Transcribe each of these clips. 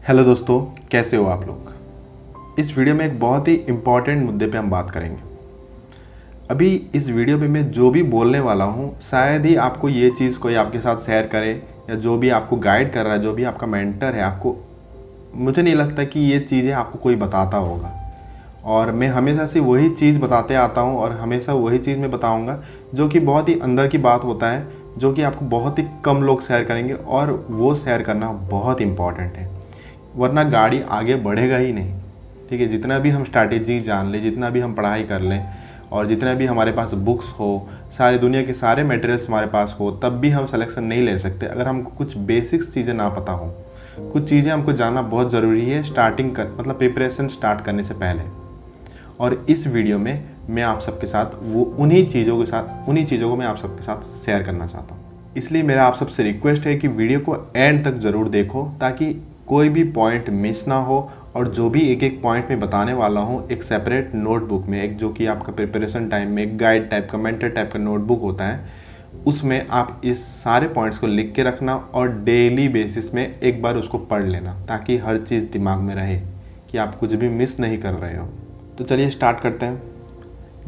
Hello दोस्तों, कैसे हो आप लोग। इस वीडियो में एक बहुत ही इम्पॉर्टेंट मुद्दे पे हम बात करेंगे। अभी इस वीडियो पे मैं जो भी बोलने वाला हूँ शायद ही आपको ये चीज़ कोई आपके साथ शेयर करे, या जो भी आपको गाइड कर रहा है, जो भी आपका मेंटर है, आपको मुझे नहीं लगता कि ये चीज़ें आपको कोई बताता होगा। और मैं हमेशा से वही चीज़ बताते आता हूँ और हमेशा वही चीज़ मैं बताऊँगा जो कि बहुत ही अंदर की बात होता है, जो कि आपको बहुत ही कम लोग शेयर करेंगे, और वो शेयर करना बहुत इंपॉर्टेंट है, वरना गाड़ी आगे बढ़ेगा ही नहीं। ठीक है, जितना भी हम स्ट्रैटेजी जान लें, जितना भी हम पढ़ाई कर लें, और जितना भी हमारे पास बुक्स हो, सारी दुनिया के सारे मटेरियल्स हमारे पास हो, तब भी हम सिलेक्शन नहीं ले सकते अगर हमको कुछ बेसिक्स चीज़ें ना पता हो। कुछ चीज़ें हमको जानना बहुत ज़रूरी है स्टार्टिंग कर मतलब प्रिपरेशन स्टार्ट करने से पहले। और इस वीडियो में मैं आप सबके साथ उन्हीं चीज़ों को मैं आप सबके साथ शेयर करना चाहता हूँ। इसलिए मेरा आप सबसे रिक्वेस्ट है कि वीडियो को एंड तक ज़रूर देखो, ताकि कोई भी पॉइंट मिस ना हो। और जो भी एक एक पॉइंट में बताने वाला हूँ, एक सेपरेट नोटबुक में, एक जो कि आपका प्रिपरेशन टाइम में एक गाइड टाइप का, मेंटर टाइप का नोटबुक होता है, उसमें आप इस सारे पॉइंट्स को लिख के रखना और डेली बेसिस में एक बार उसको पढ़ लेना, ताकि हर चीज़ दिमाग में रहे कि आप कुछ भी मिस नहीं कर रहे हो। तो चलिए स्टार्ट करते हैं।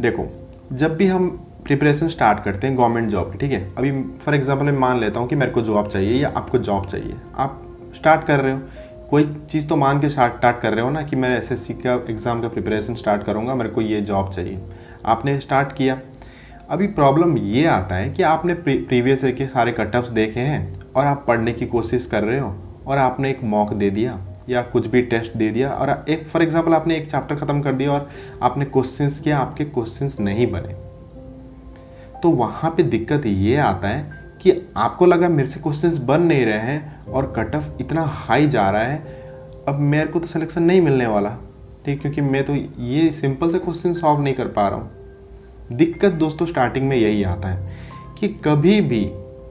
देखो, जब भी हम प्रिपरेशन स्टार्ट करते हैं गवर्नमेंट जॉब की, ठीक है, अभी फॉर एग्जांपल मैं मान लेता हूँ कि मेरे को जॉब चाहिए या आपको जॉब चाहिए, आप स्टार्ट कर रहे हो, कोई चीज़ तो मान के स्टार्ट कर रहे हो ना कि मैं एसएससी का एग्ज़ाम का प्रिपरेशन स्टार्ट करूँगा, मेरे को ये जॉब चाहिए। आपने स्टार्ट किया। अभी प्रॉब्लम ये आता है कि आपने प्रीवियस ईयर के सारे कट ऑफ्स देखे हैं और आप पढ़ने की कोशिश कर रहे हो, और आपने एक मॉक दे दिया या कुछ भी टेस्ट दे दिया, और एक फॉर एग्जांपल आपने एक चैप्टर ख़त्म कर दिया और आपने क्वेश्चंस किया, आपके क्वेश्चंस नहीं बने। तो वहाँ पे दिक्कत ये आता है कि आपको लगा मेरे से क्वेश्चंस बन नहीं रहे हैं और कट ऑफ इतना हाई जा रहा है, अब मेरे को तो सिलेक्शन नहीं मिलने वाला, ठीक, क्योंकि मैं तो ये सिंपल से क्वेश्चन सॉल्व नहीं कर पा रहा हूँ। दिक्कत दोस्तों स्टार्टिंग में यही आता है कि कभी भी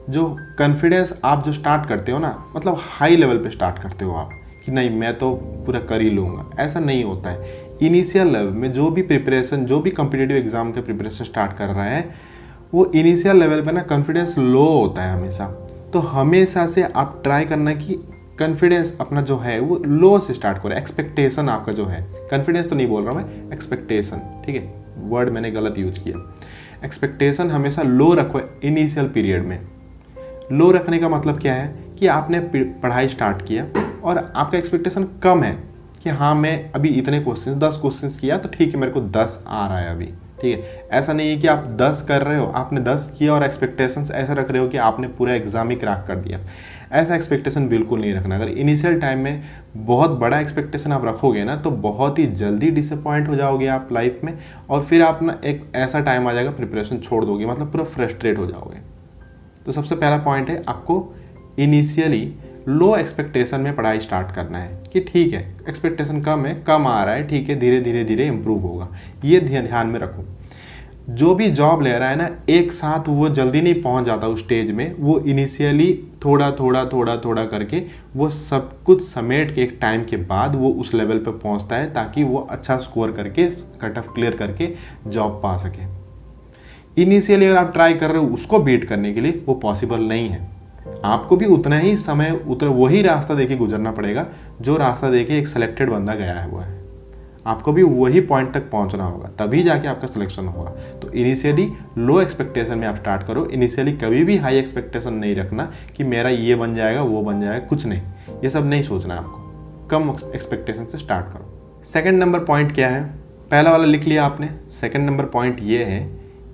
जो कॉन्फिडेंस आप जो स्टार्ट करते हो ना, मतलब हाई लेवल पे स्टार्ट करते हो आप कि नहीं मैं तो पूरा कर ही लूँगा, ऐसा नहीं होता है। इनिशियल लेवल में जो भी प्रिपरेशन, जो भी कॉम्पिटिटिव एग्जाम का प्रिपरेशन स्टार्ट कर रहा है, वो इनिशियल लेवल पे ना कॉन्फिडेंस लो होता है हमेशा। तो हमेशा से आप ट्राई करना कि कॉन्फिडेंस अपना जो है वो लो से स्टार्ट करो। एक्सपेक्टेशन आपका जो है, कॉन्फिडेंस तो नहीं बोल रहा मैं, एक्सपेक्टेशन, ठीक है, वर्ड मैंने गलत यूज किया। एक्सपेक्टेशन हमेशा लो रखो इनिशियल पीरियड में। लो रखने का मतलब क्या है कि आपने पढ़ाई स्टार्ट किया और आपका एक्सपेक्टेशन कम है कि हाँ मैं अभी इतने क्वेश्चन 10 क्वेश्चन किया तो ठीक है, मेरे को 10 आ रहा है अभी, ठीक है। ऐसा नहीं है कि आप 10 कर रहे हो, आपने 10 किया और एक्सपेक्टेशंस ऐसा रख रहे हो कि आपने पूरा एग्जाम ही क्रैक कर दिया। ऐसा एक्सपेक्टेशन बिल्कुल नहीं रखना। अगर इनिशियल टाइम में बहुत बड़ा एक्सपेक्टेशन आप रखोगे ना, तो बहुत ही जल्दी डिसअपॉइंट हो जाओगे आप लाइफ में, और फिर आप ना एक ऐसा टाइम आ जाएगा प्रिपरेशन छोड़ दोगे, मतलब पूरा फ्रस्ट्रेट हो जाओगे। तो सबसे पहला पॉइंट है, आपको इनिशियली लो एक्सपेक्टेशन में पढ़ाई स्टार्ट करना है कि ठीक है एक्सपेक्टेशन कम है, कम आ रहा है, ठीक है, धीरे धीरे धीरे इम्प्रूव होगा। ये ध्यान में रखो। जो भी जॉब ले रहा है ना, एक साथ वो जल्दी नहीं पहुंच जाता उस स्टेज में, वो इनिशियली थोड़ा थोड़ा करके वो सब कुछ समेट के एक टाइम के बाद वो उस लेवल पे पहुंचता है, ताकि वो अच्छा स्कोर करके कट ऑफ क्लियर करके जॉब पा सके। इनिशियली अगर आप ट्राई कर रहे हो उसको बीट करने के लिए, वो पॉसिबल नहीं है। आपको भी उतना ही समय वही रास्ता देके गुजरना पड़ेगा जो रास्ता देके एक सिलेक्टेड बंदा गया हुआ है। आपको भी वही पॉइंट तक पहुंचना होगा, तभी जाके आपका सिलेक्शन होगा। तो इनिशियली लो एक्सपेक्टेशन में आप स्टार्ट करो। इनिशियली कभी भी हाई एक्सपेक्टेशन नहीं रखना कि मेरा ये बन जाएगा वो बन जाएगा, कुछ नहीं, ये सब नहीं सोचना आपको। कम एक्सपेक्टेशन से स्टार्ट करो। सेकेंड नंबर पॉइंट क्या है, पहला वाला लिख लिया आपने। सेकेंड नंबर पॉइंट ये है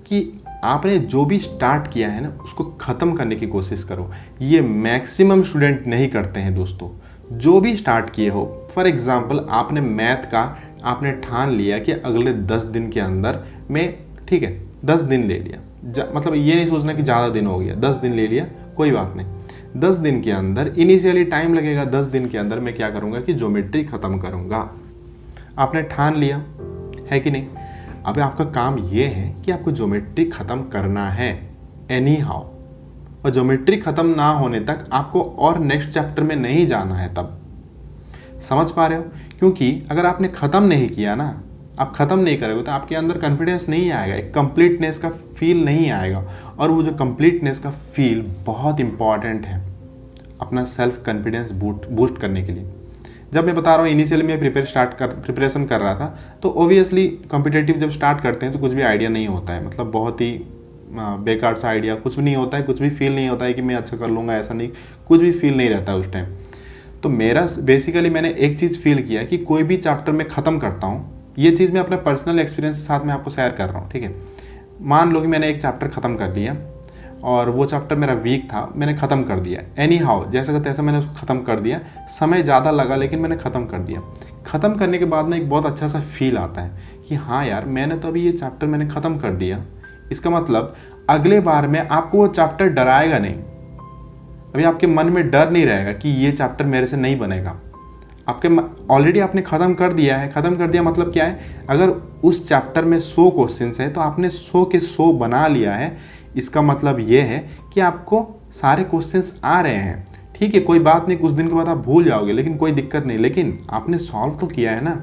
कि आपने जो भी स्टार्ट किया है ना, उसको ख़त्म करने की कोशिश करो। ये मैक्सिमम स्टूडेंट नहीं करते हैं दोस्तों। जो भी स्टार्ट किए हो, फॉर एग्जांपल आपने मैथ का आपने ठान लिया कि अगले 10 दिन के अंदर मैं, ठीक है, 10 दिन ले लिया, मतलब ये नहीं सोचना कि ज़्यादा दिन हो गया, 10 दिन ले लिया, कोई बात नहीं। 10 दिन के अंदर इनिशियली टाइम लगेगा, 10 दिन के अंदर मैं क्या करूँगा कि ज्योमेट्री ख़त्म करूँगा। आपने ठान लिया है कि नहीं। अब आपका काम ये है कि आपको ज्योमेट्री ख़त्म करना है एनी हाउ, और ज्योमेट्री ख़त्म ना होने तक आपको और नेक्स्ट चैप्टर में नहीं जाना है। तब समझ पा रहे हो, क्योंकि अगर आपने ख़त्म नहीं किया ना, आप ख़त्म नहीं करोगे तो आपके अंदर कॉन्फिडेंस नहीं आएगा, एक कंप्लीटनेस का फील नहीं आएगा। और वो जो कंप्लीटनेस का फील बहुत इंपॉर्टेंट है अपना सेल्फ कॉन्फिडेंस बूस्ट करने के लिए। जब मैं बता रहा हूँ इनिशियली मैं प्रिपरेशन कर रहा था, तो ओबियसली कॉम्पिटेटिव जब स्टार्ट करते हैं तो कुछ भी आइडिया नहीं होता है, मतलब बहुत ही बेकार सा आइडिया, कुछ भी नहीं होता है, कुछ भी फील नहीं होता है कि मैं अच्छा कर लूँगा, ऐसा नहीं, कुछ भी फील नहीं रहता है उस टाइम। तो मेरा बेसिकली मैंने एक चीज़ फील किया कि कोई भी चैप्टर मैं ख़त्म करता हूँ, ये चीज़ मैं अपने पर्सनल एक्सपीरियंस के साथ में आपको शेयर कर रहा हूँ, ठीक है। मान लो कि मैंने एक चैप्टर ख़त्म कर लिया और वो चैप्टर मेरा वीक था, मैंने ख़त्म कर दिया एनी हाउ, जैसा का तैसा मैंने उसको ख़त्म कर दिया, समय ज़्यादा लगा लेकिन मैंने ख़त्म कर दिया। ख़त्म करने के बाद ना एक बहुत अच्छा सा फील आता है कि हाँ यार मैंने तो अभी ये चैप्टर मैंने ख़त्म कर दिया, इसका मतलब अगले बार में आपको वो चैप्टर डराएगा नहीं। अभी आपके मन में डर नहीं रहेगा कि ये चैप्टर मेरे से नहीं बनेगा, आपके ऑलरेडी आपने ख़त्म कर दिया है। ख़त्म कर दिया मतलब क्या है, अगर उस चैप्टर में 100 क्वेश्चंस है तो आपने 100 के 100 बना लिया है, इसका मतलब ये है कि आपको सारे क्वेश्चंस आ रहे हैं। ठीक है, कोई बात नहीं, कुछ दिन के बाद आप भूल जाओगे लेकिन कोई दिक्कत नहीं, लेकिन आपने सॉल्व तो किया है ना।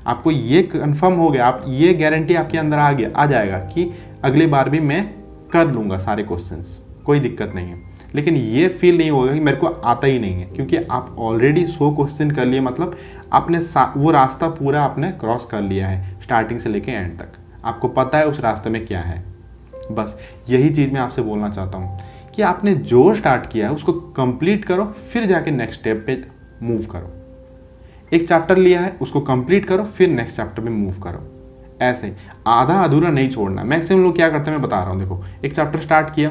आपको ये कंफर्म हो गया, आप ये गारंटी आपके अंदर आ जाएगा कि अगली बार भी मैं कर लूँगा सारे क्वेश्चंस, कोई दिक्कत नहीं है। लेकिन ये फील नहीं होगा कि मेरे को आता ही नहीं है, क्योंकि आप ऑलरेडी 100 क्वेश्चन कर लिए, मतलब आपने वो रास्ता पूरा आपने क्रॉस कर लिया है स्टार्टिंग से लेके एंड तक, आपको पता है उस रास्ते में क्या है। बस यही चीज़ मैं आपसे बोलना चाहता हूँ कि आपने जो स्टार्ट किया है उसको कंप्लीट करो, फिर जाके नेक्स्ट स्टेप पे मूव करो। एक चैप्टर लिया है उसको कंप्लीट करो, फिर नेक्स्ट चैप्टर में मूव करो। ऐसे आधा अधूरा नहीं छोड़ना। मैक्सिमम लोग क्या करते हैं मैं बता रहा हूँ, देखो एक चैप्टर स्टार्ट किया,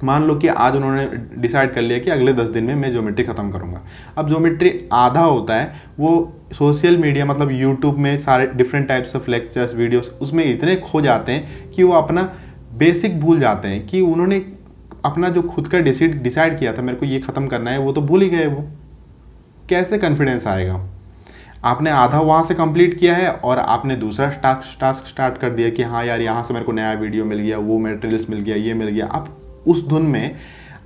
मान लो कि आज उन्होंने डिसाइड कर लिया कि अगले 10 दिन में मैं ज्योमेट्री ख़त्म करूँगा। अब ज्योमेट्री आधा होता है, वो सोशल मीडिया मतलब यूट्यूब में सारे different types of lectures videos उसमें इतने खो जाते हैं कि वो अपना बेसिक भूल जाते हैं, कि उन्होंने अपना जो खुद का डिसाइड किया था मेरे को ये ख़त्म करना है, वो तो भूल ही गए। वो कैसे कॉन्फिडेंस आएगा? आपने आधा वहाँ से कंप्लीट किया है और आपने दूसरा टास्क स्टार्ट कर दिया कि हाँ यार यहाँ से मेरे को नया वीडियो मिल गया, वो मटेरियल्स मिल गया, ये मिल गया। आप उस धुन में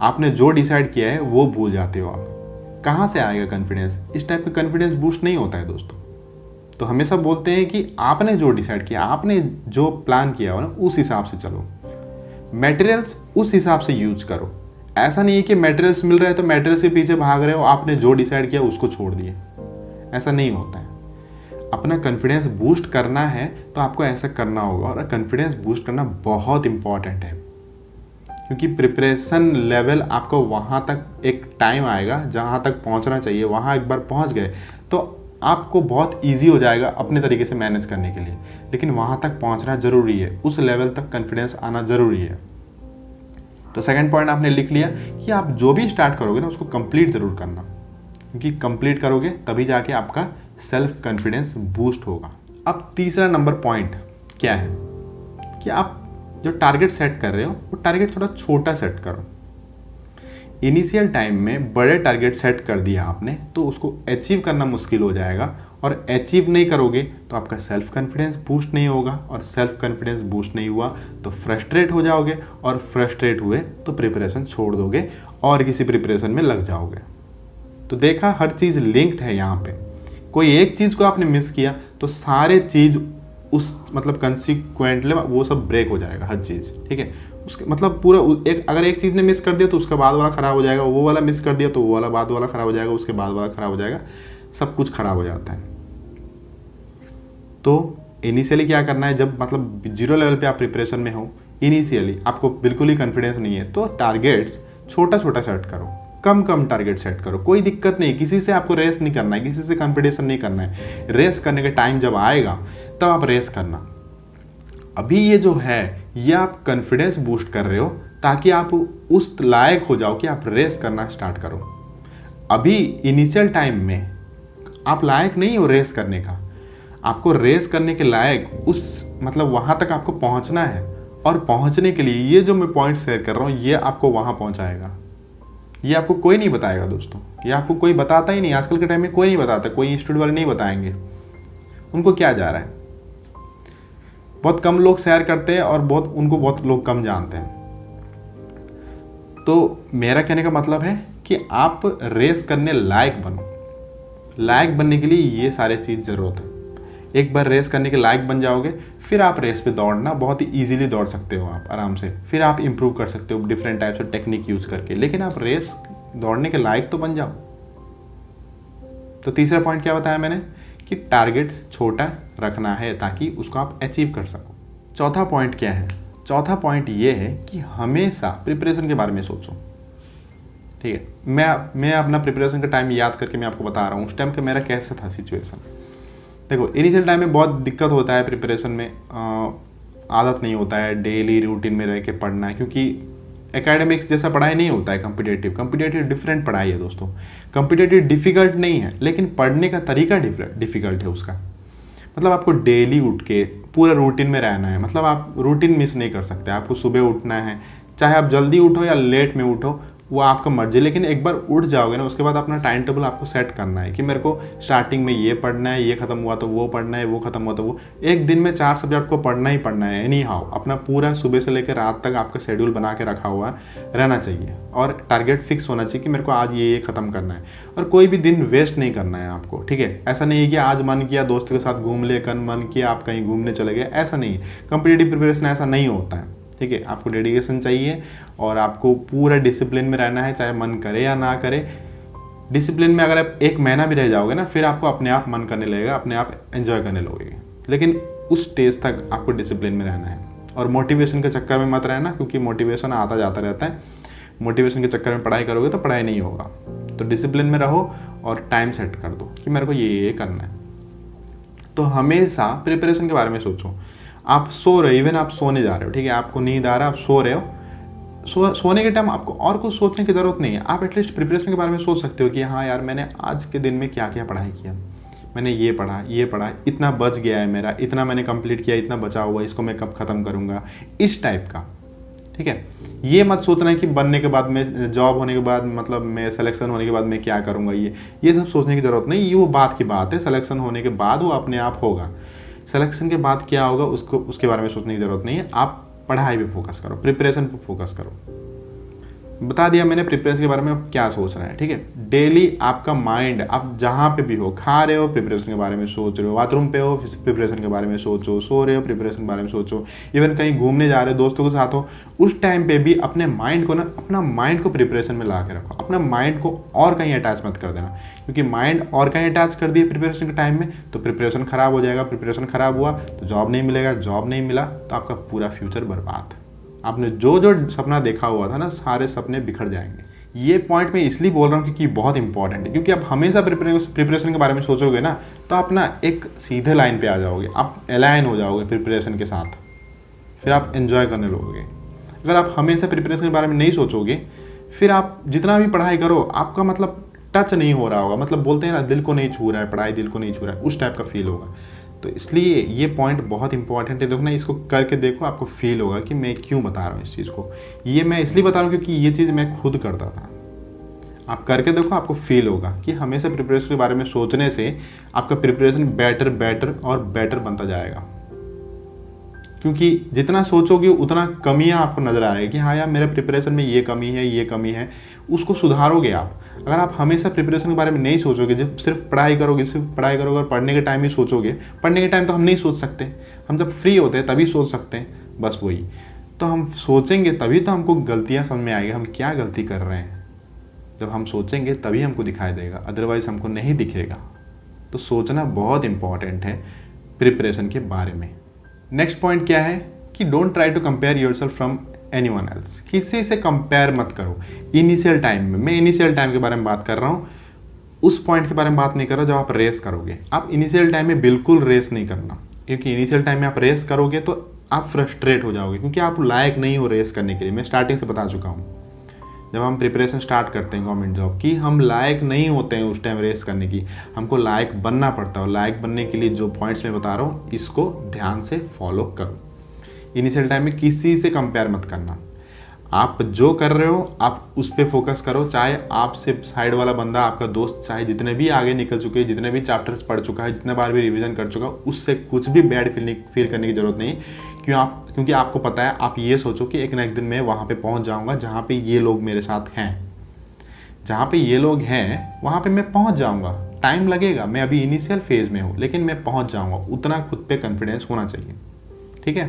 आपने जो डिसाइड किया है वो भूल जाते हो। आप कहाँ से आएगा कॉन्फिडेंस? इस टाइप का कॉन्फिडेंस बूस्ट नहीं होता है दोस्तों। तो हमेशा बोलते हैं कि आपने जो डिसाइड किया, आपने जो प्लान किया हो ना, उस हिसाब से चलो, मटेरियल्स उस हिसाब से यूज करो। ऐसा नहीं है कि मटेरियल्स मिल रहे हैं तो मटेरियल्स के पीछे भाग रहे हो, आपने जो डिसाइड किया उसको छोड़ दिए, ऐसा नहीं होता है। अपना कॉन्फिडेंस बूस्ट करना है तो आपको ऐसा करना होगा, और कॉन्फिडेंस बूस्ट करना बहुत इंपॉर्टेंट है, क्योंकि प्रिपरेशन लेवल आपको वहाँ तक एक टाइम आएगा जहाँ तक पहुँचना चाहिए, वहाँ एक बार पहुँच गए तो आपको बहुत इजी हो जाएगा अपने तरीके से मैनेज करने के लिए। लेकिन वहाँ तक पहुँचना ज़रूरी है, उस लेवल तक कॉन्फिडेंस आना ज़रूरी है। तो सेकंड पॉइंट आपने लिख लिया कि आप जो भी स्टार्ट करोगे ना उसको कंप्लीट ज़रूर करना, क्योंकि कंप्लीट करोगे तभी जाके आपका सेल्फ कॉन्फिडेंस बूस्ट होगा। अब तीसरा नंबर पॉइंट क्या है कि आप जो टारगेट सेट कर रहे हो वो टारगेट थोड़ा छोटा सेट करो। इनिशियल टाइम में बड़े टारगेट सेट कर दिया आपने तो उसको अचीव करना मुश्किल हो जाएगा, और अचीव नहीं करोगे तो आपका सेल्फ कॉन्फिडेंस बूस्ट नहीं होगा, और सेल्फ कॉन्फिडेंस बूस्ट नहीं हुआ तो फ्रस्ट्रेट हो जाओगे, और फ्रस्ट्रेट हुए तो प्रिपरेशन छोड़ दोगे और किसी प्रिपरेशन में लग जाओगे। तो देखा, हर चीज़ लिंक्ड है यहाँ पे। कोई एक चीज़ को आपने मिस किया तो सारे चीज़ उस मतलब कंसिक्वेंटली वो सब ब्रेक हो जाएगा, हर चीज़। ठीक है, उसके मतलब पूरा अगर एक चीज़ ने मिस कर दिया तो उसका बाद वाला ख़राब हो जाएगा, वो वाला मिस कर दिया तो वो वाला बाद वाला ख़राब हो जाएगा, उसके बाद वाला ख़राब हो जाएगा, सब कुछ ख़राब हो जाता है। तो इनिशियली क्या करना है, जब मतलब 0 लेवल पे आप प्रिपरेशन में हो, इनिशियली आपको बिल्कुल ही कॉन्फिडेंस नहीं है, तो टारगेट्स छोटा छोटा सेट करो, कम टारगेट सेट करो, कोई दिक्कत नहीं। किसी से आपको रेस नहीं करना है, किसी से कंपटीशन नहीं करना है। रेस करने का टाइम जब आएगा तब आप रेस करना। अभी ये जो है ये आप कॉन्फिडेंस बूस्ट कर रहे हो ताकि आप उस लायक हो जाओ कि आप रेस करना स्टार्ट करो। अभी इनिशियल टाइम में आप लायक नहीं हो रेस करने का, आपको रेस करने के लायक उस मतलब वहाँ तक आपको पहुँचना है, और पहुँचने के लिए ये जो मैं पॉइंट शेयर कर रहा हूँ ये आपको वहाँ पहुँचाएगा। ये आपको कोई नहीं बताएगा दोस्तों, ये आपको कोई बताता ही नहीं। आजकल के टाइम में कोई नहीं बताता, कोई इंस्टीट्यूट वाले नहीं बताएंगे, उनको क्या जा रहा है। बहुत कम लोग शेयर करते हैं और उनको बहुत लोग कम जानते हैं। तो मेरा कहने का मतलब है कि आप रेस करने लायक बनो। लायक बनने के लिए ये सारे चीज़ ज़रूरत है। एक बार रेस करने के लायक बन जाओगे फिर आप रेस पे दौड़ना बहुत ही इजीली दौड़ सकते हो आप आराम से। फिर आप इंप्रूव कर सकते हो different types of technique use करके, लेकिन आप रेस दौड़ने के लायक तो बन जाओ। तो तीसरा पॉइंट क्या बताया मैंने कि टारगेट छोटा रखना है ताकि उसको आप अचीव कर सको। चौथा पॉइंट क्या है? चौथा पॉइंट ये है कि हमेशा प्रिपरेशन के बारे में सोचो। ठीक है, मैं अपना प्रिपरेशन का टाइम याद करके मैं आपको बता रहा हूँ उस टाइम का मेरा कैसा था सिचुएशन। देखो, इनिशियल टाइम में बहुत दिक्कत होता है प्रिपरेशन में, आदत नहीं होता है डेली रूटीन में रह के पढ़ना है, क्योंकि एकेडमिक्स जैसा पढ़ाई नहीं होता है। कम्पिटेटिव डिफरेंट पढ़ाई है दोस्तों। कम्पिटेटिव डिफिकल्ट नहीं है, लेकिन पढ़ने का तरीका डिफिकल्ट है उसका। मतलब आपको डेली उठ के पूरा रूटीन में रहना है, मतलब आप रूटीन मिस नहीं कर सकते। आपको सुबह उठना है, चाहे आप जल्दी उठो या लेट में उठो, वो आपका मर्जी, लेकिन एक बार उठ जाओगे ना, उसके बाद अपना टाइम टेबल आपको सेट करना है कि मेरे को स्टार्टिंग में ये पढ़ना है, ये खत्म हुआ तो वो पढ़ना है, वो खत्म हुआ तो वो। एक दिन में 4 सब्जेक्ट को पढ़ना ही पढ़ना है एनी हाउ। अपना पूरा सुबह से लेकर रात तक आपका शेड्यूल बना के रखा हुआ रहना चाहिए और टारगेट फिक्स होना चाहिए कि मेरे को आज ये खत्म करना है। और कोई भी दिन वेस्ट नहीं करना है आपको। ठीक है, ऐसा नहीं है कि आज मन किया दोस्त के साथ घूम ले, कल मन किया आप कहीं घूमने चले गए, ऐसा नहीं है। कॉम्पिटिटिव प्रिपरेशन ऐसा नहीं होता है। ठीक है, आपको डेडिकेशन चाहिए और आपको पूरा डिसिप्लिन में रहना है, चाहे मन करे या ना करे। डिसिप्लिन में अगर आप 1 महीना भी रह जाओगे ना, फिर आपको अपने आप मन करने लगेगा, अपने आप एंजॉय करने लगोगे, लेकिन उस स्टेज तक आपको डिसिप्लिन में रहना है। और मोटिवेशन के चक्कर में मत रहना, क्योंकि मोटिवेशन आता जाता रहता है। मोटिवेशन के चक्कर में पढ़ाई करोगे तो पढ़ाई नहीं होगा। तो डिसिप्लिन में रहो और टाइम सेट कर दो कि मेरे को ये करना है। तो हमेशा प्रिपरेशन के बारे में सोचो। आप सो रहे हो, इवन आप सोने जा रहे हो, ठीक है, आपको नींद आ रहा है, आप सो रहे हो, सोने के टाइम आपको और कुछ सोचने की ज़रूरत नहीं है। आप एटलीस्ट प्रिपरेशन के बारे में सोच सकते हो कि हाँ यार, मैंने आज के दिन में क्या क्या पढ़ाई किया, मैंने ये पढ़ा, इतना बच गया है मेरा, इतना मैंने कंप्लीट किया, इतना बचा हुआ, इसको मैं कब ख़त्म करूँगा, इस टाइप का। ठीक है, ये मत सोचना है कि बनने के बाद में, जॉब होने के बाद, मतलब मैं सिलेक्शन होने के बाद मैं क्या करूँगा, ये सब सोचने की ज़रूरत नहीं। ये वो बात की बात है, सिलेक्शन होने के बाद वो अपने आप होगा। सिलेक्शन के बाद क्या होगा उसके बारे में सोचने की ज़रूरत नहीं है। आप पढ़ाई पे फोकस करो, प्रिपरेशन पे फोकस करो। बता दिया मैंने प्रिपरेशन के बारे में आप क्या सोच रहे हैं। ठीक है, डेली आपका माइंड, आप जहाँ पे भी हो, खा रहे हो प्रिपरेशन के बारे में सोच रहे हो, बाथरूम पे हो प्रिपरेशन के बारे में सोचो, सो रहे हो प्रिपरेशन के बारे में सोचो, इवन कहीं घूमने जा रहे हो दोस्तों के साथ हो, उस टाइम पे भी अपने माइंड को अपना माइंड को प्रिपरेशन में ला के रखो। अपना माइंड को और कहीं अटैच मत कर देना, क्योंकि माइंड और कहीं अटैच कर दिए प्रिपरेशन के टाइम में तो प्रिपरेशन खराब हो जाएगा। प्रिपरेशन खराब हुआ तो जॉब नहीं मिलेगा, जॉब नहीं मिला तो आपका पूरा फ्यूचर बर्बाद। आपने जो सपना देखा हुआ था ना, सारे सपने बिखर जाएंगे। ये पॉइंट मैं इसलिए बोल रहा हूँ क्योंकि बहुत इंपॉर्टेंट है, क्योंकि आप हमेशा प्रिपरेशन के बारे में सोचोगे ना, तो आप ना एक सीधे लाइन पे आ जाओगे, आप अलाइन हो जाओगे प्रिपरेशन के साथ, फिर आप एंजॉय करने लगोगे। अगर आप हमेशा प्रिपरेशन के बारे में नहीं सोचोगे, फिर आप जितना भी पढ़ाई करो, आपका मतलब टच नहीं हो रहा होगा, मतलब बोलते हैं ना, दिल को नहीं छू रहा है, पढ़ाई दिल को नहीं छू रहा है, उस टाइप का फील होगा। तो इसलिए ये पॉइंट बहुत इंपॉर्टेंट है। देखो ना, इसको करके देखो, आपको फील होगा कि मैं क्यों बता रहा हूँ इस चीज़ को। ये मैं इसलिए बता रहा हूँ क्योंकि ये चीज़ मैं खुद करता था। आप करके देखो, आपको फील होगा कि हमेशा प्रिपरेशन के बारे में सोचने से आपका प्रिपरेशन बेटर और बेटर बनता जाएगा। क्योंकि जितना सोचोगे उतना कमियां आपको नजर आएगी कि हाँ यार, मेरे प्रिपरेशन में ये कमी है, उसको सुधारोगे आप। अगर आप हमेशा प्रिपरेशन के बारे में नहीं सोचोगे, जब सिर्फ पढ़ाई करोगे और पढ़ने के टाइम ही सोचोगे, पढ़ने के टाइम तो हम नहीं सोच सकते, हम जब फ्री होते हैं तभी सोच सकते हैं, बस वही। तो हम सोचेंगे तभी तो हमको गलतियाँ समझ में आएगी, हम क्या गलती कर रहे हैं। जब हम सोचेंगे तभी हमको दिखाई देगा, अदरवाइज हमको नहीं दिखेगा। तो सोचना बहुत इंपॉर्टेंट है प्रिपरेशन के बारे में। नेक्स्ट पॉइंट क्या है कि don't try to compare yourself from anyone else. किसी से कंपेयर मत करो इनिशियल टाइम में। मैं इनिशियल टाइम के बारे में बात कर रहा हूँ, उस पॉइंट के बारे में बात नहीं कर रहा जब आप रेस करोगे। आप इनिशियल टाइम में बिल्कुल रेस नहीं करना, क्योंकि इनिशियल टाइम में आप रेस करोगे तो आप फ्रस्ट्रेट हो जाओगे, क्योंकि आप लायक नहीं हो रेस करने के लिए। मैं स्टार्टिंग से बता चुका हूँ, जब हम प्रिपरेशन स्टार्ट करते हैं गवर्नमेंट जॉब की, हम लायक नहीं होते हैं उस टाइम रेस करने की, हमको लायक बनना पड़ता है। और लायक बनने के लिए जो पॉइंट्स मैं बता रहा हूँ, इसको ध्यान से फॉलो करो। इनिशियल टाइम में किसी से कंपेयर मत करना। आप जो कर रहे हो आप उस पर फोकस करो। चाहे आपसे साइड वाला बंदा, आपका दोस्त, चाहे जितने भी आगे निकल चुके हैं, जितने भी चैप्टर्स पढ़ चुका है, जितने बार भी रिवीजन कर चुका है, उससे कुछ भी बैड फील करने की जरूरत नहीं। क्योंकि आपको पता है, आप ये सोचो कि एक ना एक दिन मैं वहाँ पे पहुँच जाऊँगा जहाँ पे ये लोग मेरे साथ हैं। जहाँ पे ये लोग हैं वहाँ पे मैं पहुँच जाऊँगा। टाइम लगेगा, मैं अभी इनिशियल फेज में हूँ, लेकिन मैं पहुँच जाऊँगा। उतना खुद पे कॉन्फिडेंस होना चाहिए। ठीक है,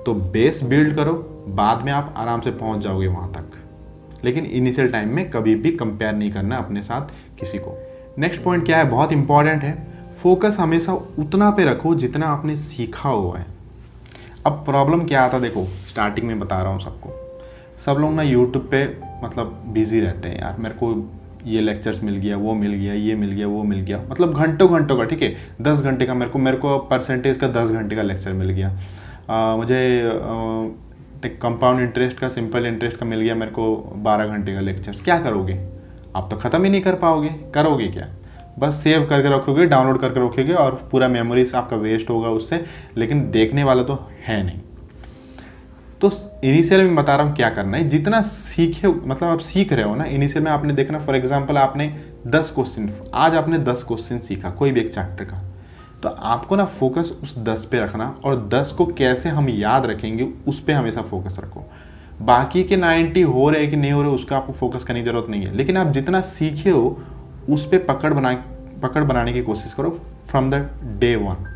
तो बेस बिल्ड करो, बाद में आप आराम से पहुँच जाओगे वहाँ तक। लेकिन इनिशियल टाइम में कभी भी कंपेयर नहीं करना अपने साथ किसी को। नेक्स्ट पॉइंट क्या है, बहुत इंपॉर्टेंट है, फोकस हमेशा उतना पे रखो जितना आपने सीखा हुआ है। अब प्रॉब्लम क्या आता, देखो स्टार्टिंग में बता रहा हूँ सबको, सब लोग ना यूट्यूब पे मतलब बिजी रहते हैं, यार मेरे को ये लेक्चर्स मिल गया, वो मिल गया, ये मिल गया, वो मिल गया, मतलब घंटों घंटों का, ठीक है 10 घंटे का मेरे को परसेंटेज का 10 घंटे का लेक्चर मिल गया, मुझे कंपाउंड इंटरेस्ट का, सिंपल इंटरेस्ट का मिल गया मेरे को 12 घंटे का लेक्चर्स। क्या करोगे आप, तो ख़त्म ही नहीं कर पाओगे, करोगे क्या, बस सेव करके रखोगे, डाउनलोड करके रखोगे और पूरा मेमोरी से आपका वेस्ट होगा उससे, लेकिन देखने वाला तो है नहीं। तो इनिशियल में बता रहा हूँ क्या करना है, जितना सीखे मतलब आप सीख रहे हो ना, इनिशियल में आपने देखना, फॉर एग्जांपल आपने 10 क्वेश्चन, आज आपने 10 क्वेश्चन सीखा कोई भी एक चैप्टर का, तो आपको ना फोकस उस 10 पे रखना, और 10 को कैसे हम याद रखेंगे उस पर हमेशा फोकस रखो। बाकी के 90 हो रहे कि नहीं हो रहे उसका आपको फोकस करने की जरूरत नहीं है, लेकिन आप जितना सीखे हो उस पर पकड़ बनाने की कोशिश करो फ्रॉम द डे 1।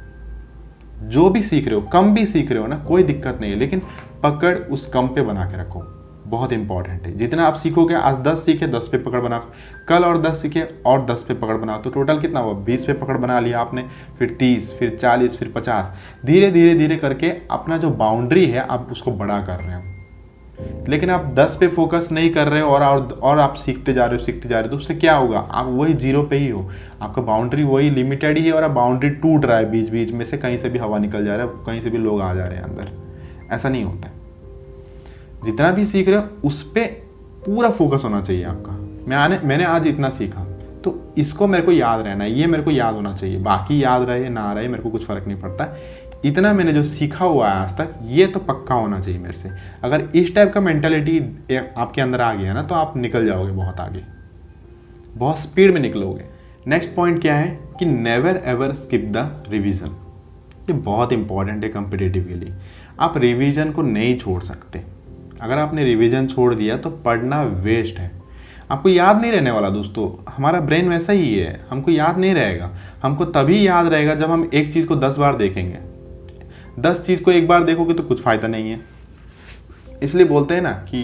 जो भी सीख रहे हो, कम भी सीख रहे हो ना, कोई दिक्कत नहीं है, लेकिन पकड़ उस कम पे बना के रखो, बहुत इंपॉर्टेंट है। जितना आप सीखोगे, आज 10 सीखे 10 पे पकड़ बना, कल और 10 सीखे और 10 पे पकड़ बनाओ, तो टोटल कितना हुआ, 20 पे पकड़ बना लिया आपने, फिर 30, फिर 40, फिर 50, धीरे धीरे धीरे करके अपना जो बाउंड्री है आप उसको बड़ा कर रहे हो। लेकिन आप 10 पे फोकस नहीं कर रहे हो और आप सीखते जा रहे हो, तो उससे क्या होगा, आप वही जीरो पे ही हो, आपका बाउंड्री वही लिमिटेड ही है, और आप बाउंड्री टूट रहा है बीच बीच में से, कहीं से भी हवा निकल जा रहा है, कहीं से भी लोग आ जा रहे हैं अंदर। ऐसा नहीं होता है, जितना भी सीख रहे हो उस पर पूरा फोकस होना चाहिए आपका। मैंने आज इतना सीखा, तो इसको मेरे को याद रहना है, ये मेरे को याद होना चाहिए, बाकी याद रहे ना रहे मेरे को कुछ फर्क नहीं पड़ता, इतना मैंने जो सीखा हुआ है आज तक ये तो पक्का होना चाहिए मेरे से। अगर इस टाइप का मेंटालिटी आपके अंदर आ गया ना, तो आप निकल जाओगे बहुत आगे, बहुत स्पीड में निकलोगे। नेक्स्ट पॉइंट क्या है कि never ever skip the revision. ये बहुत इंपॉर्टेंट है कॉम्पिटिटिव के लिए, आप रिवीजन को नहीं छोड़ सकते। अगर आपने रिवीजन छोड़ दिया तो पढ़ना वेस्ट है, आपको याद नहीं रहने वाला दोस्तों। हमारा ब्रेन वैसा ही है, हमको याद नहीं रहेगा, हमको तभी याद रहेगा जब हम एक चीज़ को 10 बार देखेंगे। 10 चीज़ को एक बार देखोगे तो कुछ फ़ायदा नहीं है। इसलिए बोलते हैं ना कि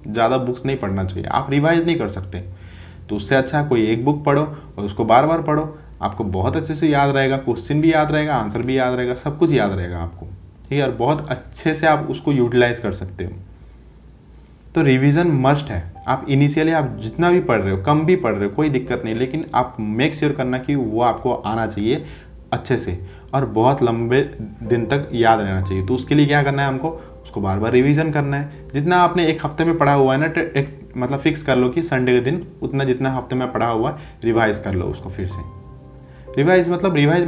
ज़्यादा बुक्स नहीं पढ़ना चाहिए, आप रिवाइज नहीं कर सकते, तो उससे अच्छा कोई एक बुक पढ़ो और उसको बार बार पढ़ो, आपको बहुत अच्छे से याद रहेगा, क्वेश्चन भी याद रहेगा, आंसर भी याद रहेगा, सब कुछ याद रहेगा आपको, ठीक है, और बहुत अच्छे से आप उसको यूटिलाइज कर सकते हो। तो रिवीजन मस्ट है। आप इनिशियली आप जितना भी पढ़ रहे हो, कम भी पढ़ रहे हो, कोई दिक्कत नहीं, लेकिन आप मेक श्योर करना कि वो आपको आना चाहिए अच्छे से और बहुत लंबे दिन तक याद रहना चाहिए। तो उसके लिए क्या करना है हमको, उसको बार बार रिवीजन करना है। जितना आपने एक हफ्ते में पढ़ा हुआ है ना, मतलब फिक्स कर लो कि संडे के दिन उतना जितना हफ्ते में पढ़ा हुआ है रिवाइज कर लो उसको फिर से। रिवाइज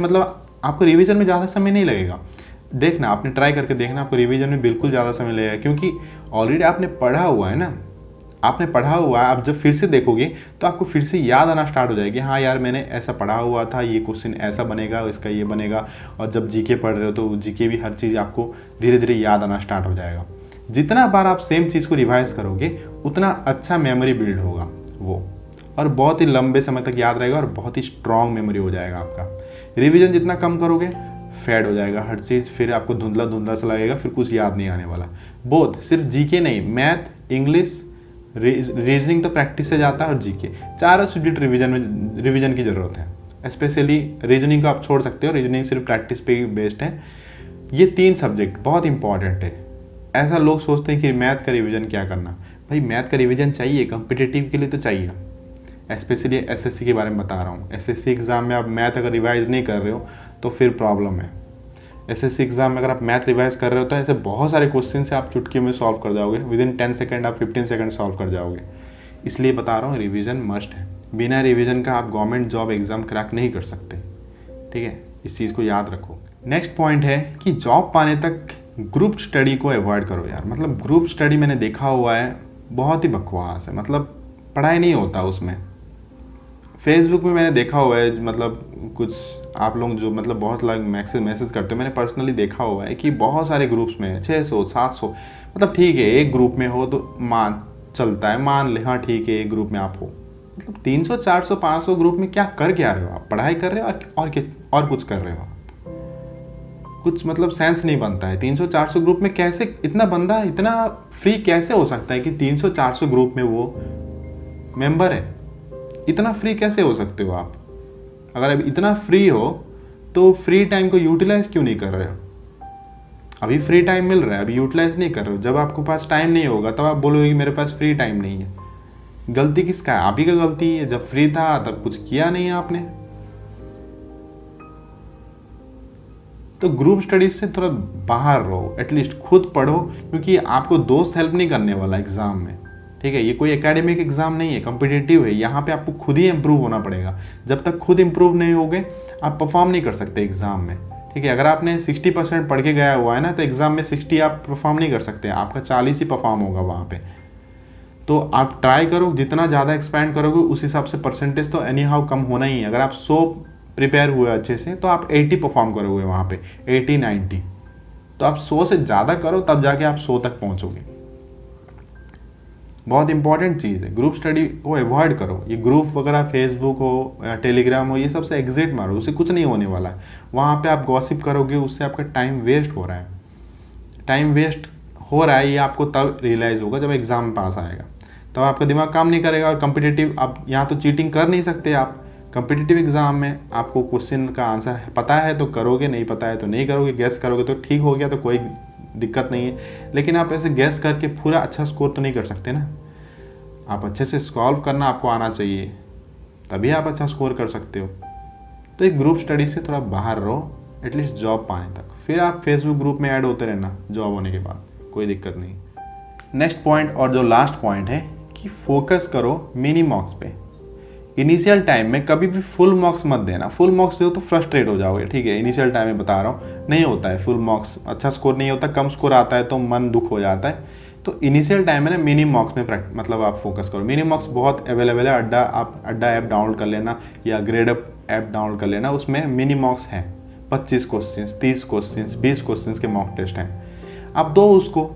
मतलब आपको रिवीजन में ज़्यादा समय नहीं लगेगा। देखना, आपने ट्राई करके देखना, आपको रिवीजन में बिल्कुल ज़्यादा समय लगेगा, क्योंकि ऑलरेडी आपने पढ़ा हुआ है ना, आपने पढ़ा हुआ है। आप जब फिर से देखोगे तो आपको फिर से याद आना स्टार्ट हो जाएगी, हाँ यार मैंने ऐसा पढ़ा हुआ था, ये क्वेश्चन ऐसा बनेगा, इसका ये बनेगा। और जब जीके पढ़ रहे हो तो जीके भी हर चीज़ आपको धीरे धीरे याद आना स्टार्ट हो जाएगा। जितना बार आप सेम चीज़ को रिवाइज करोगे उतना अच्छा मेमोरी बिल्ड होगा वो, और बहुत ही लंबे समय तक याद रहेगा और बहुत ही स्ट्रॉन्ग मेमोरी हो जाएगा आपका। रिविजन जितना कम करोगे फेड हो जाएगा हर चीज़, फिर आपको धुंधला धुंधला सा लगेगा, फिर कुछ याद नहीं आने वाला। बोथ, सिर्फ जीके नहीं, मैथ, इंग्लिश, रीजनिंग तो प्रैक्टिस से जाता है, और जीके, चारों सब्जेक्ट रिवीजन की ज़रूरत है। स्पेशली रीजनिंग को आप छोड़ सकते हो, रीजनिंग सिर्फ प्रैक्टिस पे ही बेस्ड है। ये 3 सब्जेक्ट बहुत इंपॉर्टेंट है। ऐसा लोग सोचते हैं कि मैथ का रिवीजन क्या करना, भाई मैथ का रिवीजन चाहिए, कॉम्पिटिटिव के लिए तो चाहिए। स्पेशली एसएससी के बारे में बता रहा हूँ। एसएससी एग्ज़ाम में आप मैथ अगर रिवाइज नहीं कर रहे हो तो फिर प्रॉब्लम है। एसएससी एग्जाम में अगर आप मैथ रिवाइज कर रहे हो तो ऐसे बहुत सारे क्वेश्चन से आप चुटकी में सॉल्व कर जाओगे, विदिन 10 सेकंड आप 15 सेकंड सॉल्व कर जाओगे। इसलिए बता रहा हूँ रिवीजन मस्ट है। बिना रिवीजन का आप गवर्नमेंट जॉब एग्जाम क्रैक नहीं कर सकते, ठीक है, इस चीज़ को याद रखो। नेक्स्ट पॉइंट है कि जॉब पाने तक ग्रुप स्टडी को अवॉइड करो यार। मतलब ग्रुप स्टडी मैंने देखा हुआ है, बहुत ही बकवास है, मतलब पढ़ाई नहीं होता उसमें। फेसबुक में मैंने देखा हुआ है, मतलब कुछ आप लोग जो मतलब बहुत लोग मैसेज करते हो, मैंने पर्सनली देखा हुआ है कि बहुत सारे ग्रुप्स में 600 700, मतलब ठीक है एक ग्रुप में हो तो मान चलता है, मान ले हाँ ठीक है एक ग्रुप में आप हो, मतलब 300 400 500 ग्रुप में क्या कर क्या रहे हो आप? पढ़ाई कर रहे हो और कुछ कर रहे हो आप? कुछ मतलब सेंस नहीं बनता है। 300 400 ग्रुप में कैसे इतना बंदा इतना फ्री कैसे हो सकता है कि 300 400 ग्रुप में वो मेंबर है? इतना फ्री कैसे हो सकते हो आप? अगर अब इतना फ्री हो तो फ्री टाइम को यूटिलाइज क्यों नहीं कर रहे हो? अभी फ्री टाइम मिल रहा है, अभी यूटिलाइज नहीं कर रहे हो। जब आपके पास टाइम नहीं होगा तब आप बोलोगे कि मेरे पास फ्री टाइम नहीं है। गलती किसका है? आप ही का गलती है। जब फ्री था तब कुछ किया नहीं आपने। तो ग्रुप स्टडीज से थोड़ा बाहर रहो, एटलीस्ट खुद पढ़ो, क्योंकि आपको दोस्त हेल्प नहीं करने वाला एग्जाम में। ठीक है, ये कोई एकेडमिक एग्जाम नहीं है, कॉम्पिटिटिव है। यहाँ पे आपको खुद ही इंप्रूव होना पड़ेगा। जब तक खुद इंप्रूव नहीं होगे आप परफॉर्म नहीं कर सकते एग्जाम में। ठीक है, अगर आपने 60% पढ़ के गया हुआ है ना, तो एग्जाम में 60 आप परफॉर्म नहीं कर सकते, आपका 40 ही परफॉर्म होगा वहाँ पे। तो आप ट्राई करो, जितना ज़्यादा एक्सपैंड करोगे उस हिसाब से परसेंटेज तो एनी हाउ कम होना ही है। अगर आप 100 प्रिपेयर हुए अच्छे से तो आप 80 परफॉर्म करोगे वहाँ पे, 80-90। तो आप 100 से ज़्यादा करो तब जाके आप 100 तक पहुँचोगे। बहुत इंपॉर्टेंट चीज़ है। ग्रुप स्टडी को अवॉइड करो। ये ग्रुप वगैरह फेसबुक हो या टेलीग्राम हो, ये सबसे एग्जिट मारो, उससे कुछ नहीं होने वाला है। वहाँ पे आप गॉसिप करोगे, उससे आपका टाइम वेस्ट हो रहा है। टाइम वेस्ट हो रहा है ये आपको तब रियलाइज़ होगा जब एग्ज़ाम पास आएगा, तब आपका दिमाग काम नहीं करेगा। और कम्पिटिटिव, आप यहाँ तो चीटिंग कर नहीं सकते। आप कम्पिटिटिव एग्जाम में आपको क्वेश्चन का आंसर पता है तो करोगे, नहीं पता है तो नहीं करोगे। गैस करोगे तो ठीक हो गया तो कोई दिक्कत नहीं है, लेकिन आप ऐसे गैस करके पूरा अच्छा स्कोर तो नहीं कर सकते ना। आप अच्छे से सॉल्व करना आपको आना चाहिए, तभी आप अच्छा स्कोर कर सकते हो। तो एक ग्रुप स्टडी से थोड़ा बाहर रहो, एटलीस्ट जॉब पाने तक। फिर आप फेसबुक ग्रुप में ऐड होते रहना जॉब होने के बाद, कोई दिक्कत नहीं। नेक्स्ट पॉइंट और जो लास्ट पॉइंट है कि फोकस करो मिनी मॉक्स पे। इनिशियल टाइम में कभी भी फुल मॉक्स मत देना। फुल मॉक्स दो तो फ्रस्ट्रेट हो जाओगे। ठीक है, इनिशियल टाइम में बता रहा हूँ, नहीं होता है फुल मॉक्स, अच्छा स्कोर नहीं होता, कम स्कोर आता है तो मन दुख हो जाता है। तो इनिशियल टाइम में ना मिनी मॉक्स में मतलब आप फोकस करो। मिनी मॉक्स बहुत अवेलेबल है। अड्डा ऐप डाउनलोड कर लेना या ग्रेडअप ऐप डाउनलोड कर लेना, उसमें मिनी मॉक्स हैं। 25 क्वेश्चन, 30 क्वेश्चन, 20 क्वेश्चन के मॉक टेस्ट हैं। आप दो उसको,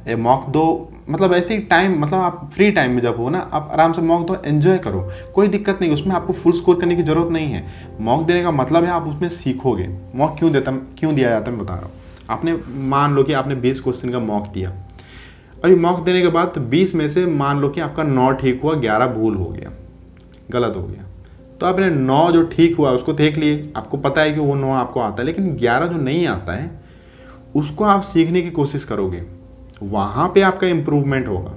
ये मॉक दो, मतलब ऐसे ही टाइम, मतलब आप फ्री टाइम में जब हो ना, आप आराम से मॉक दो, एंजॉय करो, कोई दिक्कत नहीं। उसमें आपको फुल स्कोर करने की जरूरत नहीं है। मॉक देने का मतलब है आप उसमें सीखोगे। मॉक क्यों दिया जाता है मैं बता रहा हूँ। आपने मान लो कि आपने 20 क्वेश्चन का मॉक दिया। अभी मॉक देने के बाद 20 में से मान लो कि आपका 9 ठीक हुआ, 11 भूल हो गया, गलत हो गया। तो आपने 9 जो ठीक हुआ उसको देख लिए, आपको पता है कि वो 9 आपको आता है, लेकिन 11 जो नहीं आता है उसको आप सीखने की कोशिश करोगे, वहां पे आपका इंप्रूवमेंट होगा।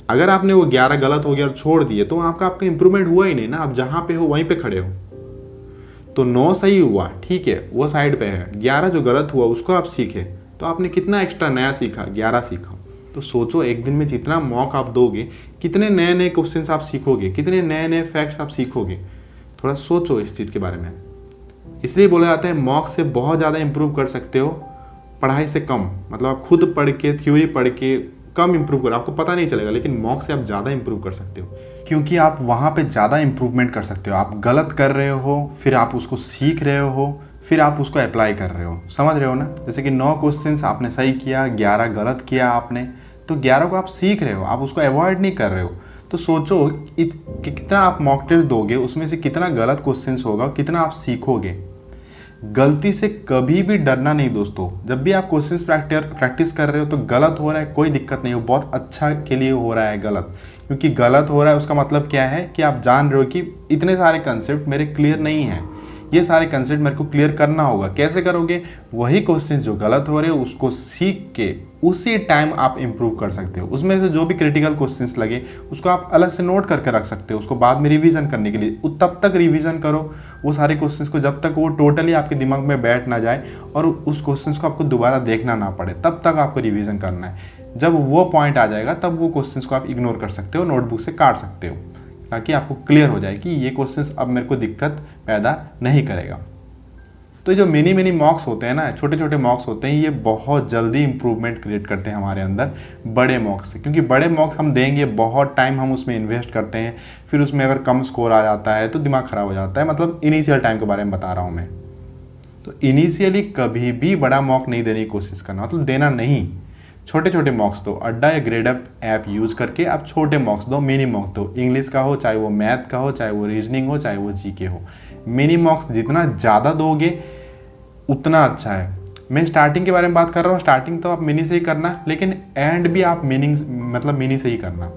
अगर आपने वो 11 गलत हो गया और छोड़ दिए तो आपका इंप्रूवमेंट हुआ ही नहीं ना। आप जहां पे हो वहीं पे खड़े हो। तो 9 सही हुआ, ठीक है, वो साइड पे है। 11 जो गलत हुआ उसको आप सीखे, तो आपने कितना एक्स्ट्रा नया सीखा, 11 सीखा। तो सोचो एक दिन में जितना मॉक आप दोगे, कितने नए नए क्वेश्चंस आप सीखोगे, कितने नए नए फैक्ट्स आप सीखोगे। थोड़ा सोचो इस चीज़ के बारे में। इसलिए बोला जाता है मॉक से बहुत ज़्यादा इंप्रूव कर सकते हो पढ़ाई से कम। मतलब आप खुद पढ़ के, थ्योरी पढ़ के कम इंप्रूव करो, आपको पता नहीं चलेगा, लेकिन मॉक से आप ज़्यादा इंप्रूव कर सकते हो, क्योंकि आप वहाँ पे ज़्यादा इंप्रूवमेंट कर सकते हो। आप गलत कर रहे हो, फिर आप उसको सीख रहे हो, फिर आप उसको अप्लाई कर रहे हो। समझ रहे हो ना? जैसे कि 9 क्वेश्चंस आपने सही किया, 11 गलत किया आपने, तो 11 को आप सीख रहे हो, आप उसको अवॉइड नहीं कर रहे हो। तो सोचो कितना आप मॉक टेस्ट दोगे, उसमें से कितना गलत क्वेश्चंस होगा, कितना आप सीखोगे। गलती से कभी भी डरना नहीं दोस्तों। जब भी आप क्वेश्चंस प्रैक्टिस कर रहे हो तो गलत हो रहा है, कोई दिक्कत नहीं हो, बहुत अच्छा के लिए हो रहा है गलत। क्योंकि गलत हो रहा है उसका मतलब क्या है कि आप जान रहे हो कि इतने सारे कंसेप्ट मेरे क्लियर नहीं हैं, ये सारे कंसेप्ट मेरे को क्लियर करना होगा। कैसे करोगे? वही क्वेश्चन जो गलत हो रहे हो उसको सीख के उसी टाइम आप इंप्रूव कर सकते हो। उसमें से जो भी क्रिटिकल क्वेश्चंस लगे उसको आप अलग से नोट करके रख सकते हो, उसको बाद में रिवीजन करने के लिए। तब तक रिवीजन करो वो सारे क्वेश्चंस को, जब तक वो टोटली आपके दिमाग में बैठ ना जाए और उस क्वेश्चंस को आपको दोबारा देखना ना पड़े, तब तक आपको रिवीजन करना है। जब वो पॉइंट आ जाएगा तब वो क्वेश्चंस को आप इग्नोर कर सकते हो, नोटबुक से काट सकते हो, ताकि आपको क्लियर हो जाए कि ये क्वेश्चंस अब मेरे को दिक्कत पैदा नहीं करेगा। तो जो मिनी मॉक्स होते हैं ना, छोटे छोटे मॉक्स होते हैं, ये बहुत जल्दी इंप्रूवमेंट क्रिएट करते हैं हमारे अंदर बड़े मॉक्स से। क्योंकि बड़े मॉक्स हम देंगे, बहुत टाइम हम उसमें इन्वेस्ट करते हैं, फिर उसमें अगर कम स्कोर आ जाता है तो दिमाग ख़राब हो जाता है। मतलब इनिशियल टाइम के बारे में बता रहा हूँ मैं। तो इनिशियली कभी भी बड़ा मॉक नहीं देने की कोशिश करना, मतलब देना नहीं, छोटे छोटे मॉक्स दो। अड्डा या ग्रेडअप ऐप यूज़ करके आप छोटे मॉक्स दो, मिनी मॉक्स दो। इंग्लिश का हो, चाहे वो मैथ का हो, चाहे वो रीजनिंग हो, चाहे वो जीके हो। मिनी मॉक्स जितना ज़्यादा दोगे उतना अच्छा है। मैं स्टार्टिंग के बारे में बात कर रहा हूँ, स्टार्टिंग तो आप मिनी से ही करना, लेकिन एंड भी आप मिनी से ही करना।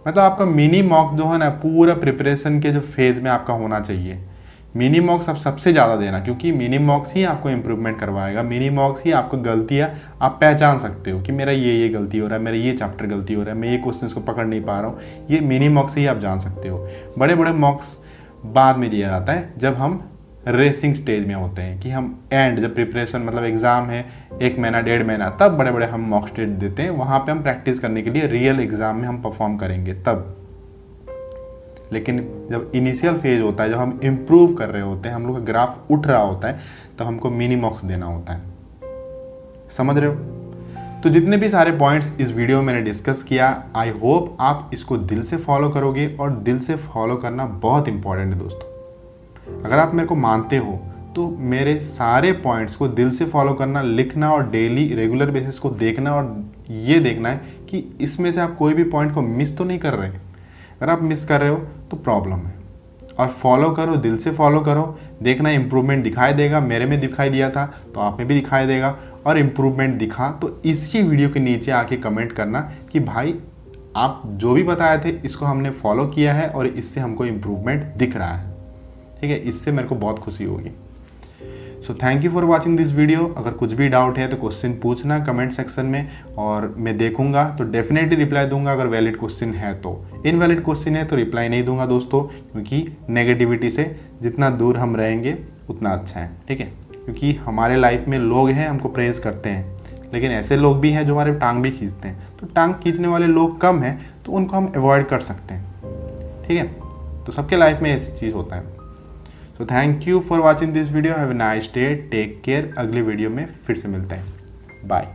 मतलब आपका मिनी मॉक जो है ना पूरा प्रिपरेशन के जो फेज़ में आपका होना चाहिए। मिनी मॉक्स आप सबसे ज़्यादा देना, क्योंकि मिनी मॉक्स ही आपको इम्प्रूवमेंट करवाएगा। मिनी मॉक्स ही आपको गलतियाँ आप पहचान सकते हो कि मेरा ये गलती हो रहा है, मेरा ये चैप्टर गलती हो रहा है, मैं ये क्वेश्चन को पकड़ नहीं पा रहा हूँ। ये मिनी मॉक्स ही आप जान सकते हो। बड़े बड़े मॉक्स बाद में दिया जाता है जब हम रेसिंग स्टेज में होते हैं, कि हम एंड जब प्रिपरेशन मतलब एग्ज़ाम है 1 महीना 1.5 महीना, तब बड़े बड़े हम मॉक स्टेज देते हैं। वहाँ पे हम प्रैक्टिस करने के लिए रियल एग्ज़ाम में हम परफॉर्म करेंगे तब। लेकिन जब इनिशियल फेज होता है, जब हम इम्प्रूव कर रहे होते हैं, हम लोग का ग्राफ उठ रहा होता है, तब हमको मिनी मॉक्स देना होता है। समझ रहे हो? तो जितने भी सारे पॉइंट्स इस वीडियो में मैंने डिस्कस किया, आई होप आप इसको दिल से फॉलो करोगे। और दिल से फॉलो करना बहुत इंपॉर्टेंट है दोस्तों। अगर आप मेरे को मानते हो तो मेरे सारे पॉइंट्स को दिल से फॉलो करना, लिखना और डेली रेगुलर बेसिस को देखना, और ये देखना है कि इसमें से आप कोई भी पॉइंट को मिस तो नहीं कर रहे। अगर आप मिस कर रहे हो तो प्रॉब्लम है। और फॉलो करो, दिल से फॉलो करो, देखना इम्प्रूवमेंट दिखाई देगा। मेरे में दिखाई दिया था तो आप में भी दिखाई देगा। और इम्प्रूवमेंट दिखा तो इसी वीडियो के नीचे आके कमेंट करना कि भाई आप जो भी बताए थे इसको हमने फॉलो किया है और इससे हमको इम्प्रूवमेंट दिख रहा है। ठीक है, इससे मेरे को बहुत खुशी होगी। So thank you for watching this video. अगर कुछ भी डाउट है तो क्वेश्चन पूछना कमेंट सेक्शन में, और मैं देखूंगा तो डेफिनेटली रिप्लाई दूंगा अगर वैलिड क्वेश्चन है तो। इनवैलिड क्वेश्चन है तो रिप्लाई नहीं दूंगा दोस्तों, क्योंकि नेगेटिविटी से जितना दूर हम रहेंगे उतना अच्छा है। ठीक है, क्योंकि हमारे लाइफ में लोग हैं हमको प्रेज करते हैं, लेकिन ऐसे लोग भी हैं जो हमारे टांग भी खींचते हैं। तो टांग खींचने वाले लोग कम हैं तो उनको हम अवॉइड कर सकते हैं। ठीक है, तो सबके लाइफ में ऐसी चीज़ होता है। तो thank you for watching this video. Have a nice day, take care. अगले वीडियो में फिर से मिलते हैं। बाय।